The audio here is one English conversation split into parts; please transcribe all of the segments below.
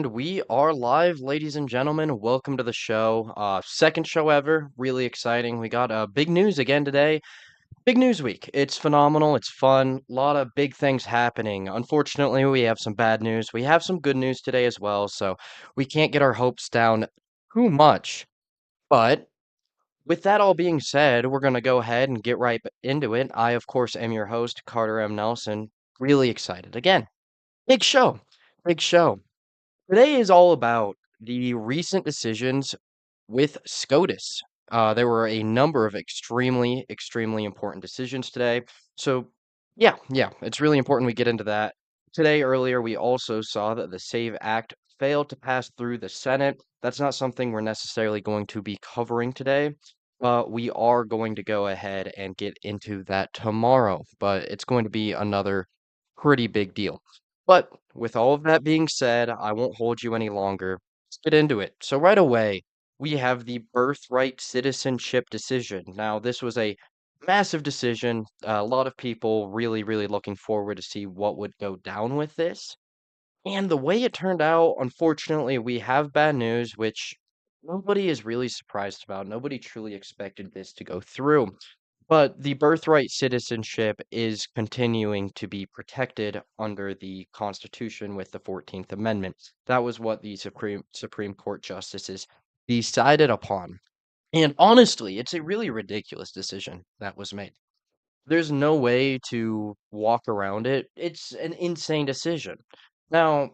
And we are live, ladies and gentlemen. Welcome to the show. Second show ever. Really exciting. We got big news again today. Big news week. It's phenomenal. It's fun. A lot of big things happening. Unfortunately, we have some bad news. We have some good news today as well. So we can't get our hopes down too much. But with that all being said, we're going to go ahead and get right into it. I, of course, am your host, Carter M. Nelson. Really excited. Again, big show. Big show. Today is all about the recent decisions with SCOTUS. There were a number of extremely important decisions today. So, yeah, it's really important we get into that. Today, earlier, we also saw that the SAVE Act failed to pass through the Senate. That's not something we're necessarily going to be covering today, but we are going to go ahead and get into that tomorrow. But it's going to be another pretty big deal. But with all of that being said, I won't hold you any longer. Let's get into it. So right away, we have the birthright citizenship decision. Now, this was a massive decision. A lot of people really looking forward to see what would go down with this. And the way it turned out, unfortunately, we have bad news, which nobody is really surprised about. Nobody truly expected this to go through. But the birthright citizenship is continuing to be protected under the Constitution with the 14th Amendment. That was what the Supreme Court justices decided upon. And honestly, it's a really ridiculous decision that was made. There's no way to walk around it. It's an insane decision. Now,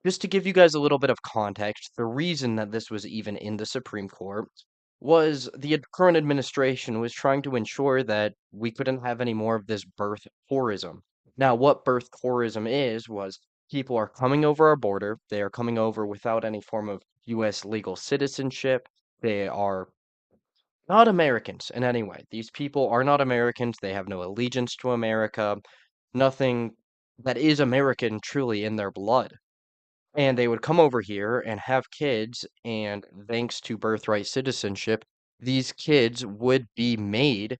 just to give you guys a little bit of context, the reason that this was even in the Supreme Court was the current administration was trying to ensure that we couldn't have any more of this birth tourism. Now, what birth tourism is was people are coming over our border, they are coming over without any form of US legal citizenship. They are not Americans in any way. These people are not Americans. They have no allegiance to America, nothing that is American truly in their blood. And they would come over here and have kids, and thanks to birthright citizenship, these kids would be made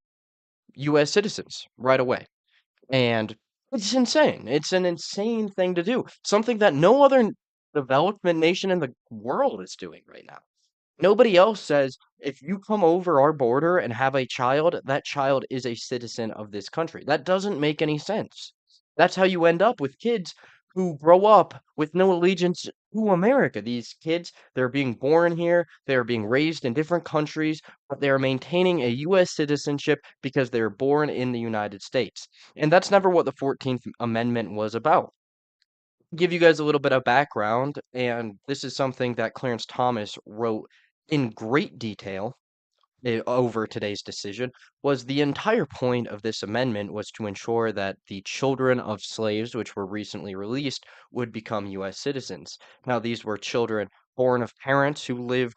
US citizens right away. And it's insane. It's an insane thing to do. Something that no other development nation in the world is doing right now. Nobody else says if you come over our border and have a child, that child is a citizen of this country. That doesn't make any sense. That's how you end up with kids who grow up with no allegiance to America. These kids, they're being born here, they're being raised in different countries, but they are maintaining a US citizenship because they're born in the United States. And that's never what the 14th Amendment was about. Give you guys a little bit of background, and this is something that Clarence Thomas wrote in great detail over today's decision, was the entire point of this amendment was to ensure that the children of slaves, which were recently released, would become U.S. citizens. Now, these were children born of parents who lived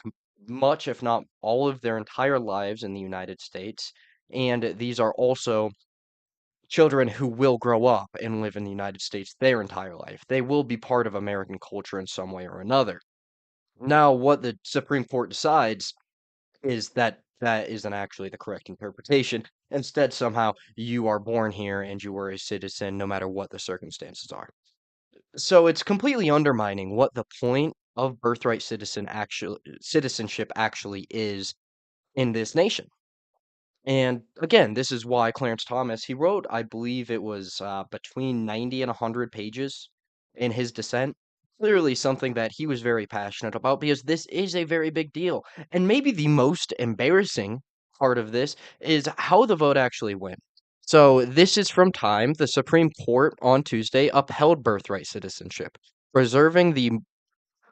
much, if not all, of their entire lives in the United States, and these are also children who will grow up and live in the United States their entire life. They will be part of American culture in some way or another. Now, what the Supreme Court decides is that that isn't actually the correct interpretation. Instead, somehow you are born here and you are a citizen no matter what the circumstances are. So it's completely undermining what the point of birthright citizenship actually is in this nation. And again, this is why Clarence Thomas, he wrote, I believe it was between 90 and 100 pages in his dissent. Clearly something that he was very passionate about because this is a very big deal. And maybe the most embarrassing part of this is how the vote actually went. So this is from Time. The Supreme Court on Tuesday upheld birthright citizenship, preserving the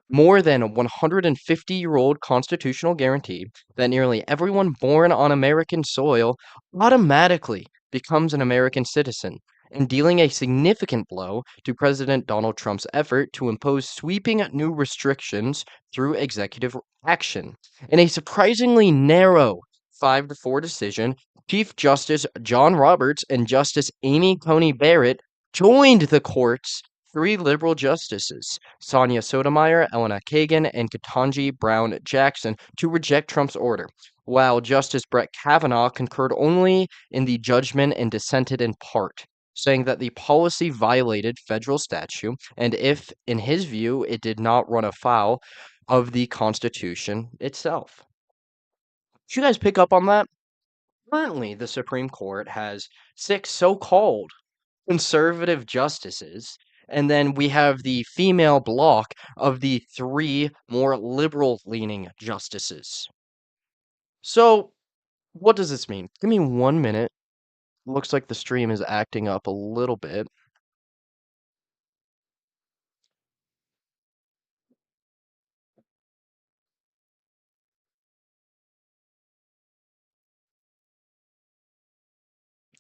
more than a 150-year-old constitutional guarantee that nearly everyone born on American soil automatically becomes an American citizen, and dealing a significant blow to President Donald Trump's effort to impose sweeping new restrictions through executive action. In a surprisingly narrow 5 to 4 decision, Chief Justice John Roberts and Justice Amy Coney Barrett joined the court's three liberal justices, Sonia Sotomayor, Elena Kagan, and Ketanji Brown Jackson, to reject Trump's order, while Justice Brett Kavanaugh concurred only in the judgment and dissented in part. saying that the policy violated federal statute, and if, in his view, it did not run afoul of the Constitution itself. Did you guys pick up on that? Currently, the Supreme Court has six so-called conservative justices, and then we have the female bloc of the three more liberal-leaning justices. So, what does this mean? Give me 1 minute. Looks like the stream is acting up a little bit.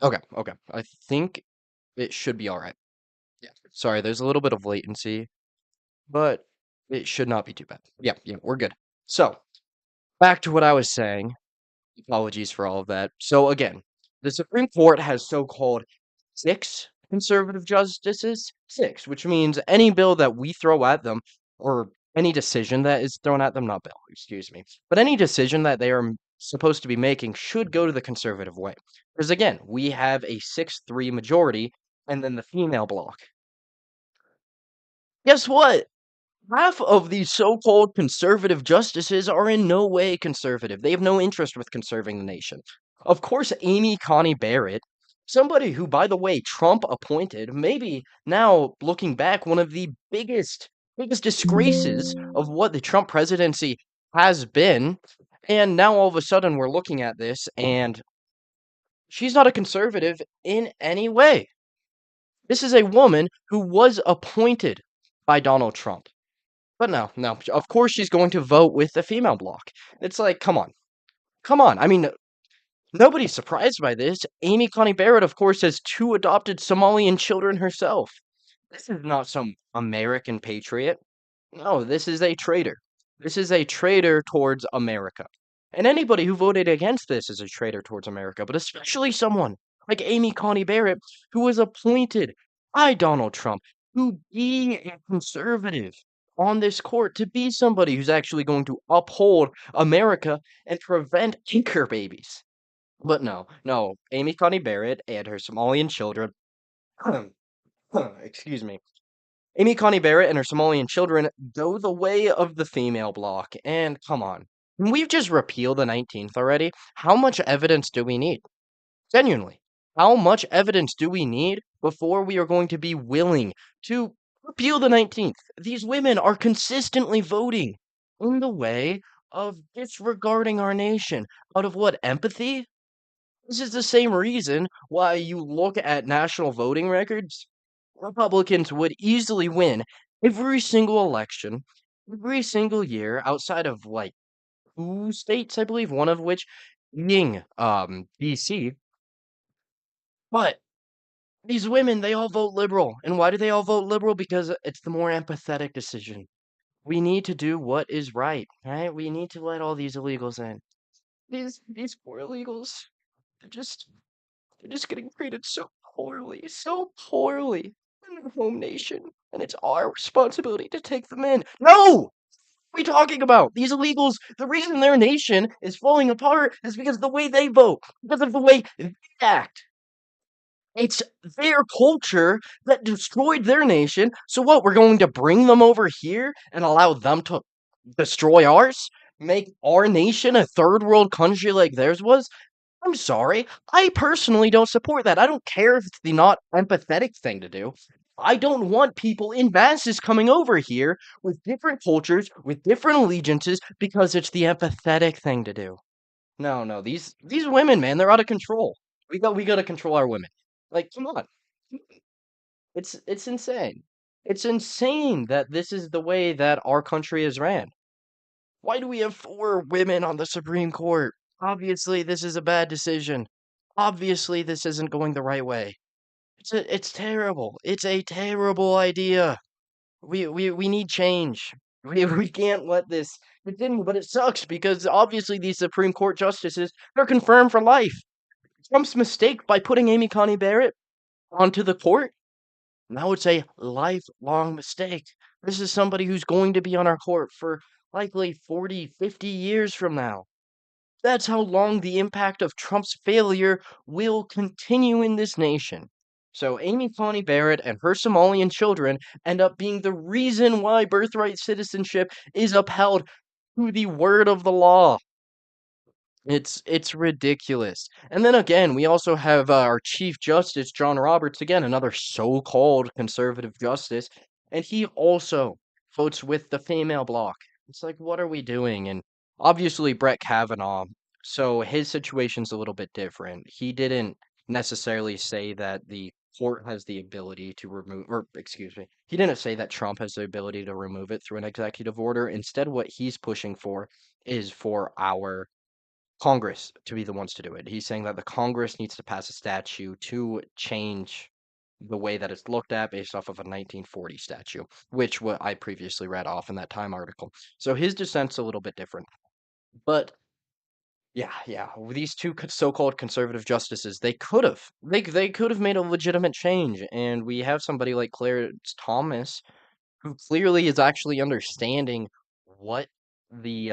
Okay, okay. I think it should be all right. Yeah. Sorry, there's a little bit of latency, but it should not be too bad. Yeah, yeah, we're good. So, back to what I was saying. Apologies for all of that. So again, the Supreme Court has so-called six conservative justices, six, which means any bill that we throw at them, or any decision that is thrown at them, not bill, excuse me, but any decision that they are supposed to be making should go to the conservative way. Because again, we have a 6-3 majority, and then the female bloc. Guess what? Half of these so-called conservative justices are in no way conservative. They have no interest with conserving the nation. Of course, Amy Coney Barrett, somebody who, by the way, Trump appointed, maybe now looking back, one of the biggest disgraces of what the Trump presidency has been. And now all of a sudden we're looking at this and she's not a conservative in any way. This is a woman who was appointed by Donald Trump. But no, no. Of course she's going to vote with the female bloc. It's like, come on. Come on. I mean, nobody's surprised by this. Amy Coney Barrett, of course, has two adopted Somalian children herself. This is not some American patriot. No, this is a traitor. This is a traitor towards America. And anybody who voted against this is a traitor towards America, but especially someone like Amy Coney Barrett, who was appointed by Donald Trump to be a conservative on this court, to be somebody who's actually going to uphold America and prevent anchor babies. But no, no, Amy Coney Barrett and her Somalian children, excuse me, Amy Coney Barrett and her Somalian children go the way of the female bloc. And come on, we've just repealed the 19th already. How much evidence do we need? Genuinely, how much evidence do we need before we are going to be willing to repeal the 19th? These women are consistently voting in the way of disregarding our nation. Out of what? Empathy? This is the same reason why you look at national voting records. Republicans would easily win every single election, every single year, outside of like two states, I believe, one of which being BC. But these women, they all vote liberal. And why do they all vote liberal? Because it's the more empathetic decision. We need to do what is right, right? We need to let all these illegals in. These poor illegals, they're just they're just getting treated so poorly in their home nation. And it's our responsibility to take them in. No! What are we talking about? These illegals, the reason their nation is falling apart is because of the way they vote, because of the way they act. It's their culture that destroyed their nation. So what? We're going to bring them over here and allow them to destroy ours? Make our nation a third world country like theirs was? I'm sorry. I personally don't support that. I don't care if it's the not empathetic thing to do. I don't want people in masses coming over here with different cultures, with different allegiances, because it's the empathetic thing to do. No, no, these women, man, they're out of control. We got to control our women. Like, come on. It's insane. It's insane that this is the way that our country is ran. Why do we have four women on the Supreme Court? Obviously, this is a bad decision. Obviously, this isn't going the right way. It's terrible. It's a terrible idea. We need change. We can't let this continue, but it sucks because obviously these Supreme Court justices, they're confirmed for life. Trump's mistake by putting Amy Coney Barrett onto the court, now it's a lifelong mistake. This is somebody who's going to be on our court for likely 40, 50 years from now. That's how long the impact of Trump's failure will continue in this nation. So Amy Coney Barrett and her Somalian children end up being the reason why birthright citizenship is upheld to the word of the law. It's ridiculous. And then again, we also have our Chief Justice John Roberts, again, another so-called conservative justice, and he also votes with the female bloc. It's like, what are we doing? And obviously Brett Kavanaugh, so his situation's a little bit different. He didn't necessarily say that the court has the ability to remove, or excuse me, he didn't say that Trump has the ability to remove it through an executive order. Instead, what he's pushing for is for our Congress to be the ones to do it. He's saying that the Congress needs to pass a statute to change the way that it's looked at based off of a 1940 statute, which what I previously read off in that Time article. So his dissent's a little bit different. But yeah, these two so-called conservative justices, they could have made a legitimate change, and we have somebody like Clarence Thomas who clearly is actually understanding what the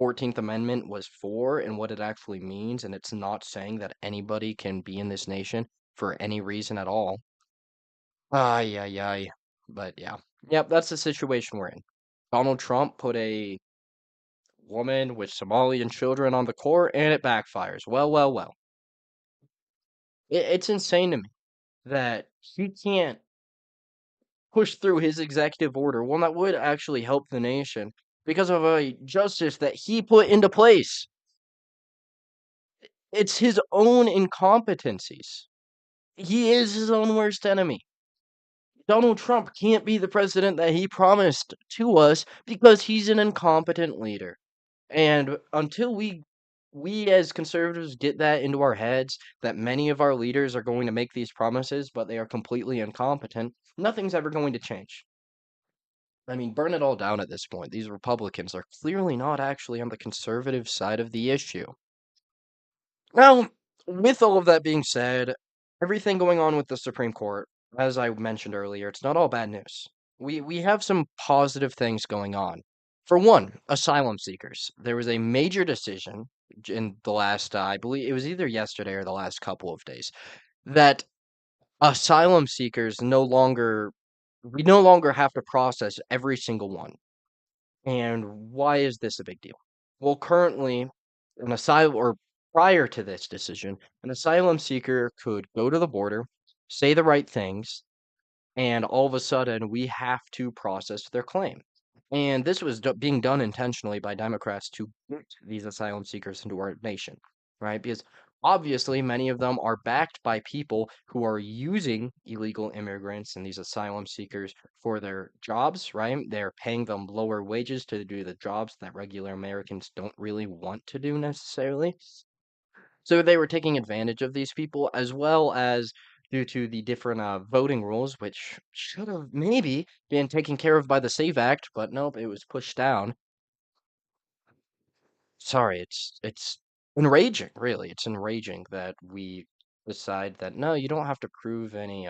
14th Amendment was for and what it actually means, and it's not saying that anybody can be in this nation for any reason at all. Ay, ay, ay. But yeah. Yep, that's the situation we're in. Donald Trump put a woman with Somalian children on the court, and it backfires. Well. It's insane to me that he can't push through his executive order, one that would actually help the nation because of a justice that he put into place. It's his own incompetencies. He is his own worst enemy. Donald Trump can't be the president that he promised to us because he's an incompetent leader. And until we as conservatives get that into our heads that many of our leaders are going to make these promises but they are completely incompetent, nothing's ever going to change. I mean, burn it all down at this point. These Republicans are clearly not actually on the conservative side of the issue. Now, with all of that being said, everything going on with the Supreme Court, as I mentioned earlier, it's not all bad news. We have some positive things going on. For one, asylum seekers. There was a major decision in the last, I believe it was either yesterday or the last couple of days, that asylum seekers we no longer have to process every single one. And why is this a big deal? Well, currently, an asylum or prior to this decision, an asylum seeker could go to the border, say the right things, and all of a sudden we have to process their claim. And this was being done intentionally by Democrats to get these asylum seekers into our nation, right? Because obviously many of them are backed by people who are using illegal immigrants and these asylum seekers for their jobs, right? They're paying them lower wages to do the jobs that regular Americans don't really want to do necessarily. So they were taking advantage of these people as well as due to the different voting rules, which should have maybe been taken care of by the SAVE Act, but nope, it was pushed down. Sorry, it's enraging, really. It's enraging that we decide that no, you don't have to prove any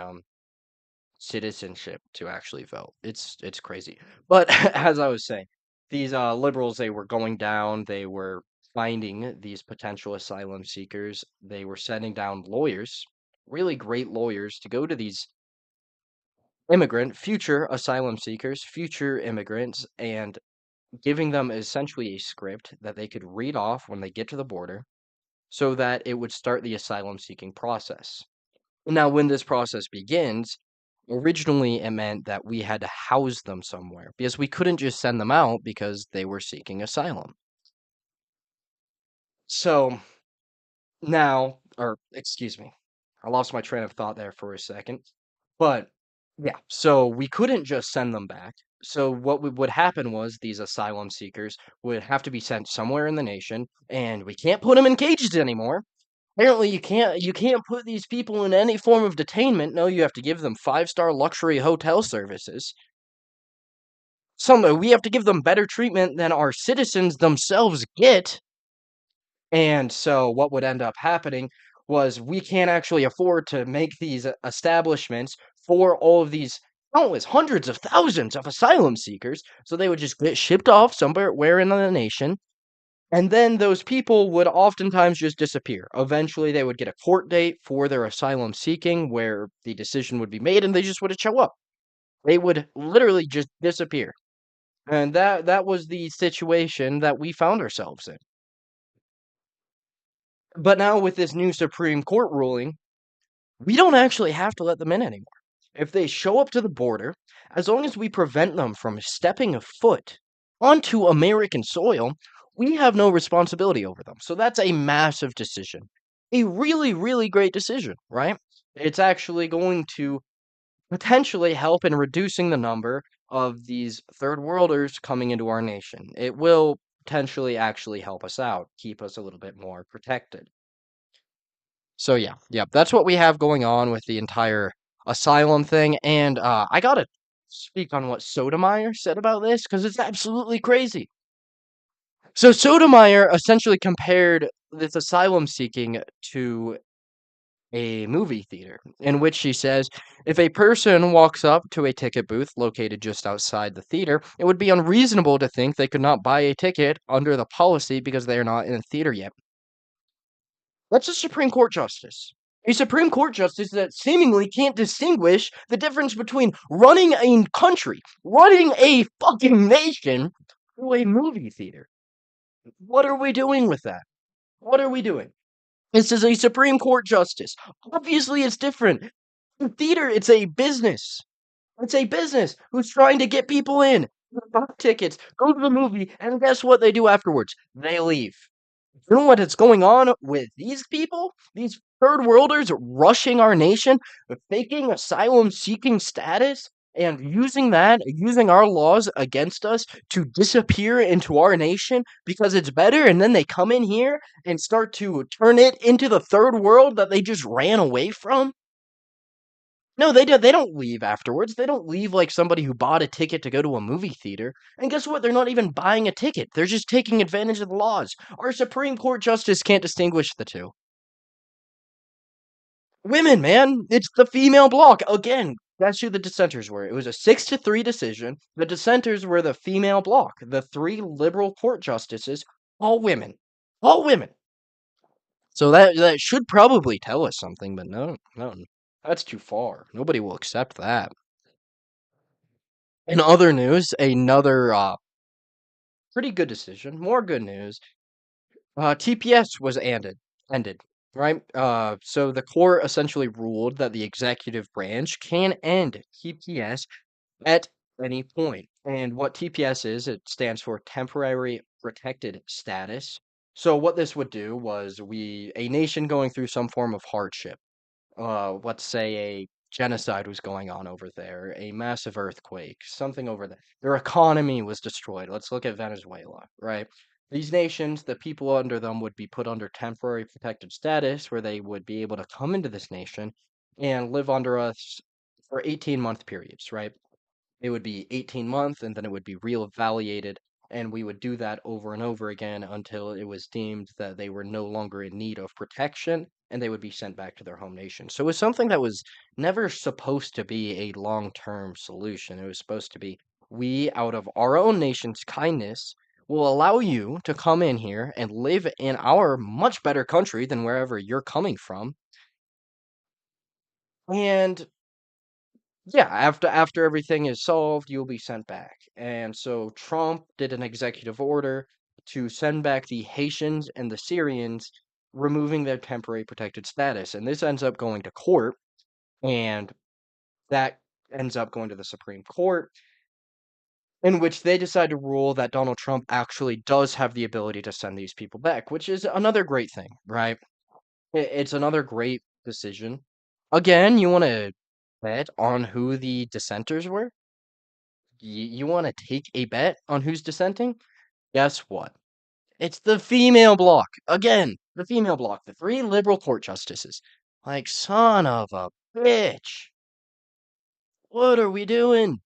citizenship to actually vote. It's crazy. But as I was saying, these liberals they were going down, they were finding these potential asylum seekers, they were sending down lawyers, really great lawyers to go to these future asylum seekers, future immigrants and giving them essentially a script that they could read off when they get to the border so that it would start the asylum seeking process. Now, when this process begins, originally it meant that we had to house them somewhere because we couldn't just send them out because they were seeking asylum. So now, or excuse me, I lost my train of thought there for a second. But yeah, so we couldn't just send them back. So what would happen was these asylum seekers would have to be sent somewhere in the nation, and we can't put them in cages anymore. Apparently, you can't put these people in any form of detainment. No, you have to give them five-star luxury hotel services. We have to give them better treatment than our citizens themselves get. And so what would end up happening was we can't actually afford to make these establishments for all of these countless hundreds of thousands of asylum seekers. So they would just get shipped off somewhere where in the nation And then those people would oftentimes just disappear. Eventually, they would get a court date for their asylum seeking where the decision would be made and they just wouldn't show up. They would literally just disappear. And that was the situation that we found ourselves in. But now with this new Supreme Court ruling, we don't actually have to let them in anymore. If they show up to the border, as long as we prevent them from stepping a foot onto American soil, we have no responsibility over them. So that's a massive decision. A really, really great decision, right? It's actually going to potentially help in reducing the number of these third worlders coming into our nation. It will potentially actually help us out, keep us a little bit more protected. So yeah, that's what we have going on with the entire asylum thing. And I gotta speak on what Sotomayor said about this because it's absolutely crazy. So Sotomayor essentially compared this asylum seeking to a movie theater, in which she says if a person walks up to a ticket booth located just outside the theater, it would be unreasonable to think they could not buy a ticket under the policy because they are not in a theater yet. That's a Supreme Court justice. A Supreme Court justice that seemingly can't distinguish the difference between running a country, running a fucking nation, to a movie theater. What are we doing with that? What are we doing? This is a Supreme Court justice. Obviously, it's different. In theater, it's a business. It's a business who's trying to get people in, buy tickets, go to the movie, and guess what they do afterwards? They leave. You know what is going on with these people? These third worlders rushing our nation, faking asylum seeking status, and using our laws against us to disappear into our nation because it's better, and then they come in here and start to turn it into the third world that they just ran away from. No, they don't leave afterwards. They don't leave like somebody who bought a ticket to go to a movie theater. And guess what? They're not even buying a ticket. They're just taking advantage of the laws. Our Supreme Court justice can't distinguish the two. Women, man, it's the female bloc. Again, that's who the dissenters were. It was a 6-3 decision. The dissenters were the female bloc. The three liberal court justices, all women. All women. So that should probably tell us something, but no. That's too far. Nobody will accept that. In other news, another pretty good decision. More good news. TPS was ended, right? So the court essentially ruled that the executive branch can end TPS at any point. And what TPS is, it stands for temporary protected status. So what this would do was a nation going through some form of hardship, let's say a genocide was going on over there, a massive earthquake, something over there. Their economy was destroyed. Let's look at Venezuela, right? These nations, the people under them would be put under temporary protected status where they would be able to come into this nation and live under us for 18-month periods, right? It would be 18 months and then it would be reevaluated and we would do that over and over again until it was deemed that they were no longer in need of protection and they would be sent back to their home nation. So it was something that was never supposed to be a long-term solution. It was supposed to be we, out of our own nation's kindness, will allow you to come in here and live in our much better country than wherever you're coming from. And yeah, after everything is solved, you'll be sent back. And so Trump did an executive order to send back the Haitians and the Syrians, removing their temporary protected status. And this ends up going to court, and that ends up going to the Supreme Court, in which they decide to rule that Donald Trump actually does have the ability to send these people back, which is another great thing, right? It's another great decision. Again, you want to bet on who the dissenters were? You want to take a bet on who's dissenting? Guess what? It's the female bloc. Again, the female bloc, the three liberal court justices. Like, son of a bitch. What are we doing?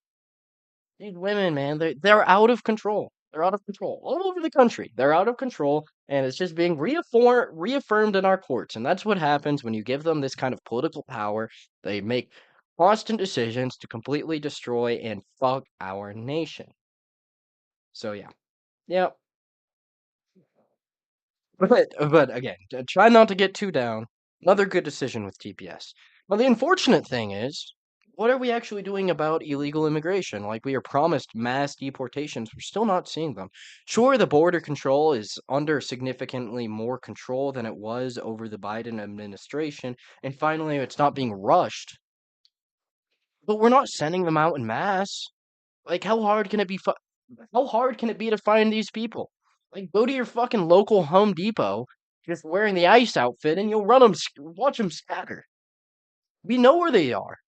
These women, man, they're out of control. They're out of control all over the country. They're out of control, and it's just being reaffirmed in our courts. And that's what happens when you give them this kind of political power. They make constant decisions to completely destroy and fuck our nation. So yeah. Yep. But again, try not to get too down. Another good decision with TPS. Well, the unfortunate thing is, what are we actually doing about illegal immigration? Like we are promised mass deportations, we're still not seeing them. Sure, the border control is under significantly more control than it was over the Biden administration, and finally, it's not being rushed. But we're not sending them out in mass. Like, how hard can it be? How hard can it be to find these people? Like, go to your fucking local Home Depot, just wearing the ice outfit, and you'll watch them scatter. We know where they are.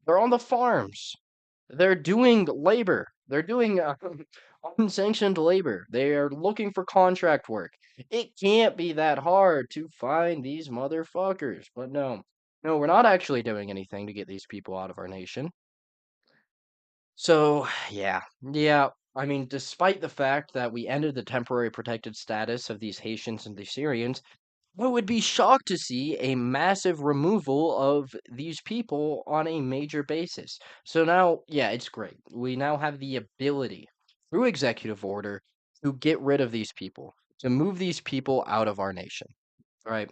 They're on the farms. They're doing labor. They're doing unsanctioned labor. They are looking for contract work. It can't be that hard to find these motherfuckers. But no, we're not actually doing anything to get these people out of our nation. So, yeah. I mean, despite the fact that we ended the temporary protected status of these Haitians and the Syrians, I would be shocked to see a massive removal of these people on a major basis. So now, yeah, it's great. We now have the ability, through executive order, to get rid of these people, to move these people out of our nation. Right?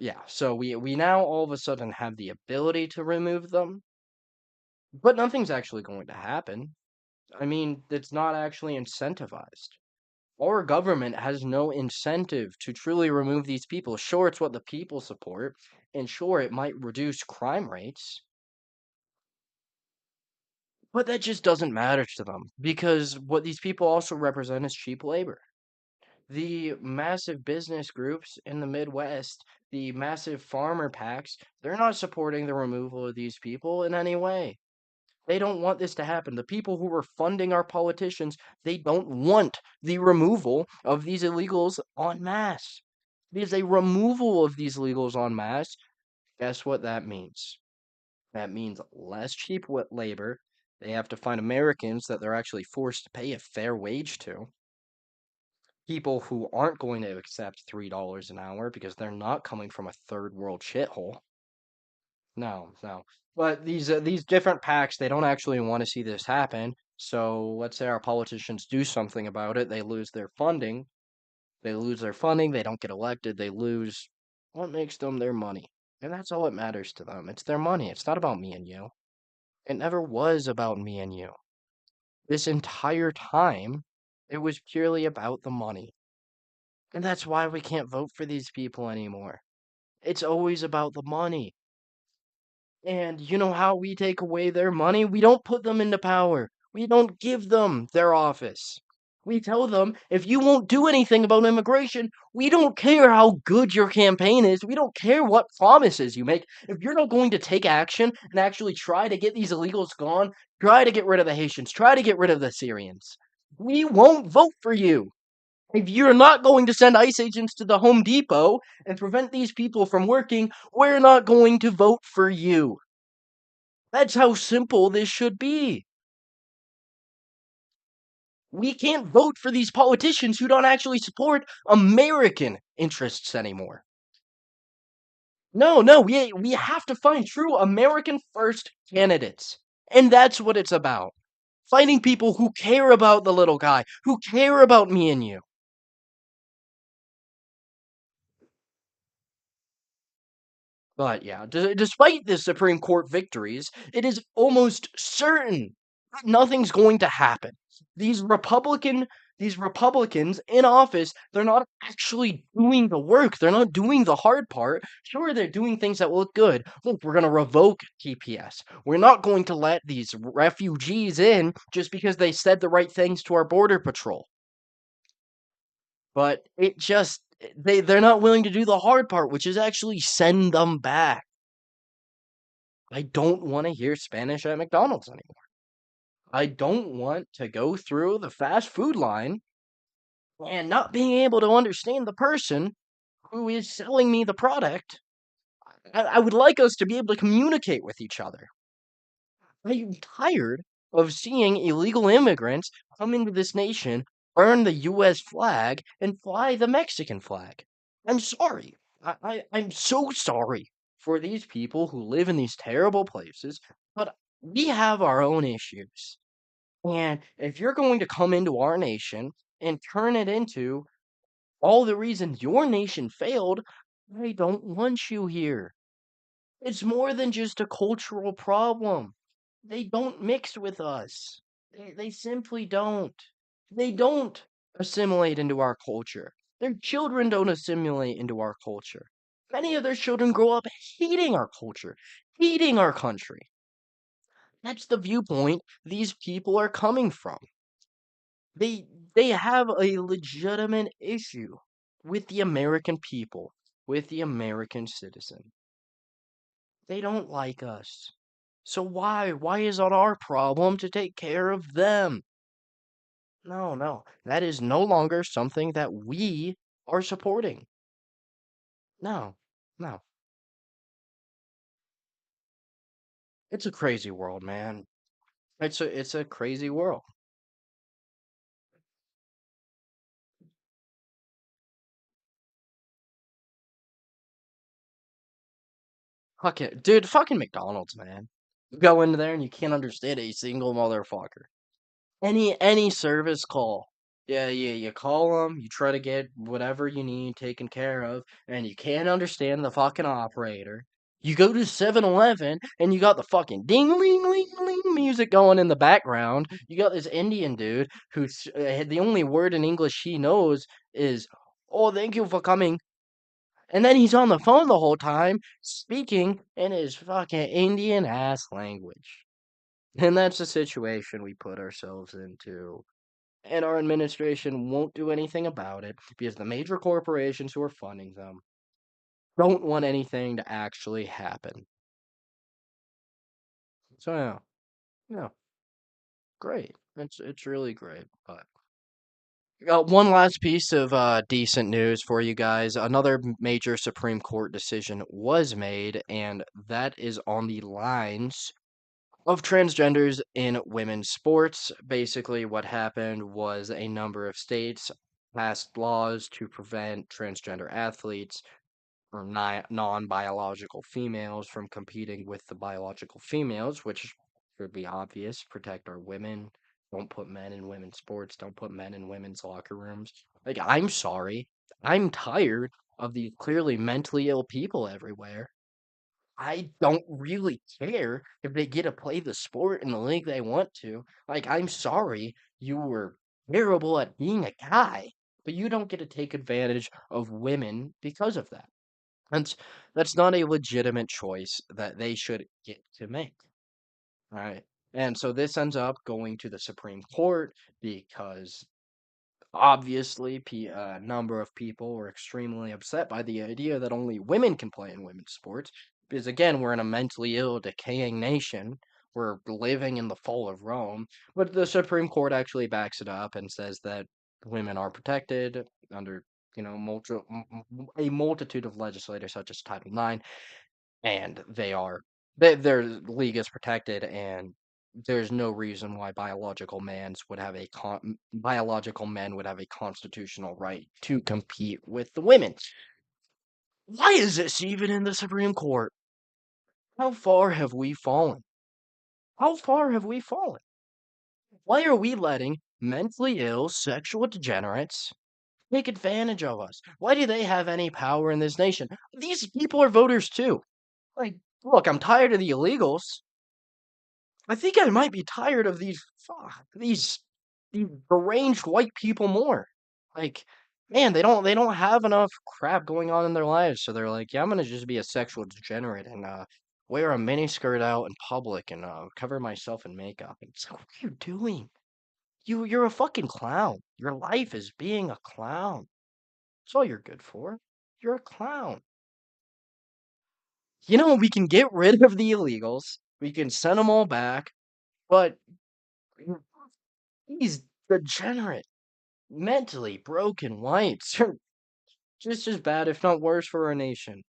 Yeah. So we now all of a sudden have the ability to remove them, but nothing's actually going to happen. I mean, it's not actually incentivized. Our government has no incentive to truly remove these people. Sure, it's what the people support, and sure, it might reduce crime rates, but that just doesn't matter to them because what these people also represent is cheap labor. The massive business groups in the Midwest, the massive farmer packs, they're not supporting the removal of these people in any way. They don't want this to happen. The people who are funding our politicians, they don't want the removal of these illegals en masse. Because a removal of these illegals en masse, guess what that means? That means less cheap labor. They have to find Americans that they're actually forced to pay a fair wage to. People who aren't going to accept $3 an hour because they're not coming from a third world shithole. No. But these different packs, they don't actually want to see this happen. So let's say our politicians do something about it, they lose their funding. They lose their funding, they don't get elected, they lose what makes them their money. And that's all that matters to them. It's their money. It's not about me and you. It never was about me and you. This entire time, it was purely about the money. And that's why we can't vote for these people anymore. It's always about the money. And you know how we take away their money? We don't put them into power. We don't give them their office. We tell them if you won't do anything about immigration, we don't care how good your campaign is. We don't care what promises you make. If you're not going to take action and actually try to get these illegals gone, try to get rid of the Haitians, try to get rid of the Syrians, we won't vote for you. If you're not going to send ICE agents to the Home Depot and prevent these people from working, we're not going to vote for you. That's how simple this should be. We can't vote for these politicians who don't actually support American interests anymore. No, we have to find true American first candidates. And that's what it's about. Finding people who care about the little guy, who care about me and you. But yeah, despite the Supreme Court victories, it is almost certain that nothing's going to happen. These Republican these Republicans in office, they're not actually doing the work. They're not doing the hard part. Sure, they're doing things that look good. Look, we're going to revoke TPS. We're not going to let these refugees in just because they said the right things to our border patrol. But it just they're not willing to do the hard part, which is actually send them back. I don't want to hear Spanish at McDonald's anymore. I don't want to go through the fast food line and not being able to understand the person who is selling me the product. I would like us to be able to communicate with each other. I'm tired of seeing illegal immigrants come into this nation, burn the US flag, and fly the Mexican flag. I'm sorry. I'm so sorry for these people who live in these terrible places, but we have our own issues. And if you're going to come into our nation and turn it into all the reasons your nation failed. I don't want you here. It's more than just a cultural problem. They don't mix with us. They simply don't. They don't assimilate into our culture. Their children don't assimilate into our culture. Many of their children grow up hating our culture, hating our country. That's the viewpoint these people are coming from. They they have a legitimate issue with the American people, with the American citizen. They don't like us. So why? Why is it our problem to take care of them? No, no. That is no longer something that we are supporting. No, no. It's a crazy world, man. It's a crazy world. Fucking McDonald's, man. You go in there and you can't understand a single motherfucker. Any service call. Yeah, yeah, you call them, you try to get whatever you need taken care of, and you can't understand the fucking operator. You go to 7-Eleven and you got the fucking ding ling ling ling music going in the background. You got this Indian dude who's the only word in English he knows is, "Oh, thank you for coming." And then he's on the phone the whole time speaking in his fucking Indian ass language. And that's the situation we put ourselves into. And our administration won't do anything about it because the major corporations who are funding them don't want anything to actually happen. So yeah, yeah, great. It's really great. But one last piece of decent news for you guys. Another major Supreme Court decision was made, and that is on the lines of transgenders in women's sports. Basically, what happened was a number of states passed laws to prevent transgender athletes or non-biological females from competing with the biological females, which should be obvious. Protect our women. Don't put men in women's sports. Don't put men in women's locker rooms. Like, I'm sorry. I'm tired of these clearly mentally ill people everywhere. I don't really care if they get to play the sport in the league they want to. Like, I'm sorry you were terrible at being a guy, but you don't get to take advantage of women because of that. That's that's not a legitimate choice that they should get to make. All right. And so this ends up going to the Supreme Court because obviously a number of people were extremely upset by the idea that only women can play in women's sports. Because again, we're in a mentally ill, decaying nation. We're living in the fall of Rome. But the Supreme Court actually backs it up and says that women are protected under, a multitude of legislators such as Title IX, and their league is protected, and there's no reason why biological men would have a constitutional right to compete with the women. Why is this even in the Supreme Court? How far have we fallen? How far have we fallen? Why are we letting mentally ill sexual degenerates take advantage of us? Why do they have any power in this nation? These people are voters too. Like, look, I'm tired of the illegals. I think I might be tired of these deranged white people more. Like, man, they don't have enough crap going on in their lives, so they're like, yeah, I'm gonna just be a sexual degenerate and wear a mini skirt out in public and cover myself in makeup. And it's like, what are you doing? You're a fucking clown. Your life is being a clown. That's all you're good for. You're a clown. We can get rid of the illegals. We can send them all back, but these degenerate, mentally broken whites are just as bad, if not worse, for our nation.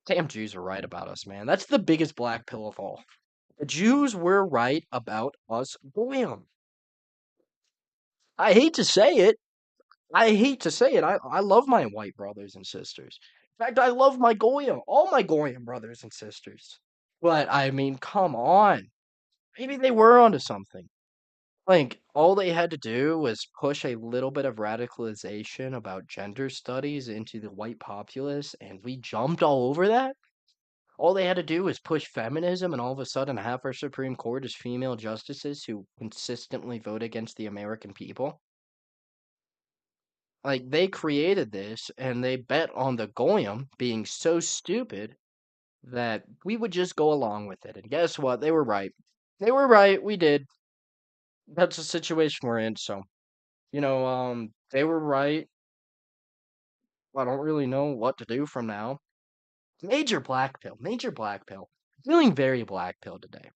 Damn Jews are right about us, man. That's the biggest black pill of all. The Jews were right about us goyim. I hate to say it. I hate to say it. I love my white brothers and sisters. In fact, I love my goyim, all my goyim brothers and sisters. But I mean, come on. Maybe they were onto something. Like, all they had to do was push a little bit of radicalization about gender studies into the white populace, and we jumped all over that. All they had to do was push feminism, and all of a sudden, half our Supreme Court is female justices who consistently vote against the American people. Like, they created this, and they bet on the Goyim being so stupid that we would just go along with it. And guess what? They were right. They were right. We did. That's the situation we're in. So, they were right. I don't really know what to do from now. Major black pill. Major black pill. Feeling very black pill today.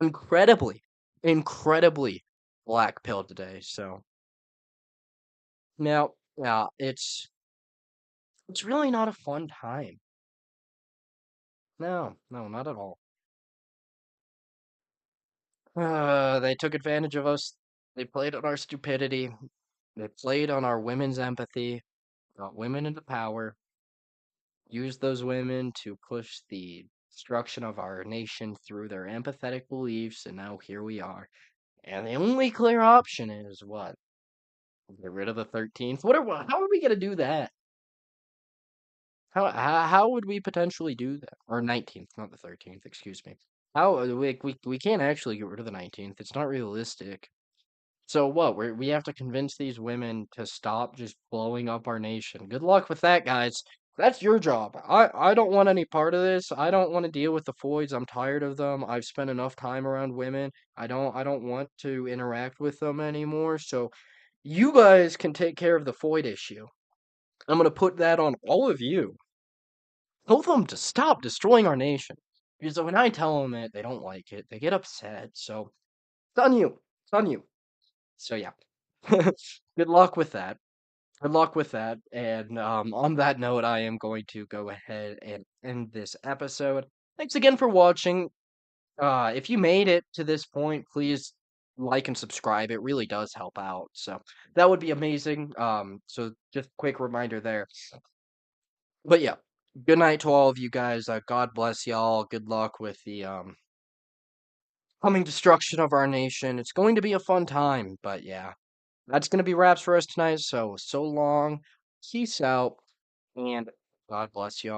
Incredibly, incredibly black pill today. So now, yeah, it's really not a fun time. No, no, not at all. They took advantage of us. They played on our stupidity. They played on our women's empathy, got women into power, used those women to push the destruction of our nation through their empathetic beliefs, and now here we are. And the only clear option is what? Get rid of the 13th? How are we gonna do that? How would we potentially do that? Or 19th, not the 13th, excuse me. How we can't actually get rid of the 19th. It's not realistic. So what? We have to convince these women to stop just blowing up our nation. Good luck with that, guys. That's your job. I don't want any part of this. I don't want to deal with the Floyds. I'm tired of them. I've spent enough time around women. I don't want to interact with them anymore. So you guys can take care of the Floyd issue. I'm gonna put that on all of you. Tell them to stop destroying our nation. Because when I tell them it, they don't like it. They get upset. So it's on you. It's on you. So yeah. Good luck with that. Good luck with that. And on that note, I am going to go ahead and end this episode. Thanks again for watching. If you made it to this point, please like and subscribe. It really does help out. So that would be amazing. So just quick reminder there. But yeah, good night to all of you guys. God bless y'all. Good luck with the coming destruction of our nation. It's going to be a fun time, but yeah. That's going to be wraps for us tonight. So long. Peace out. And God bless y'all.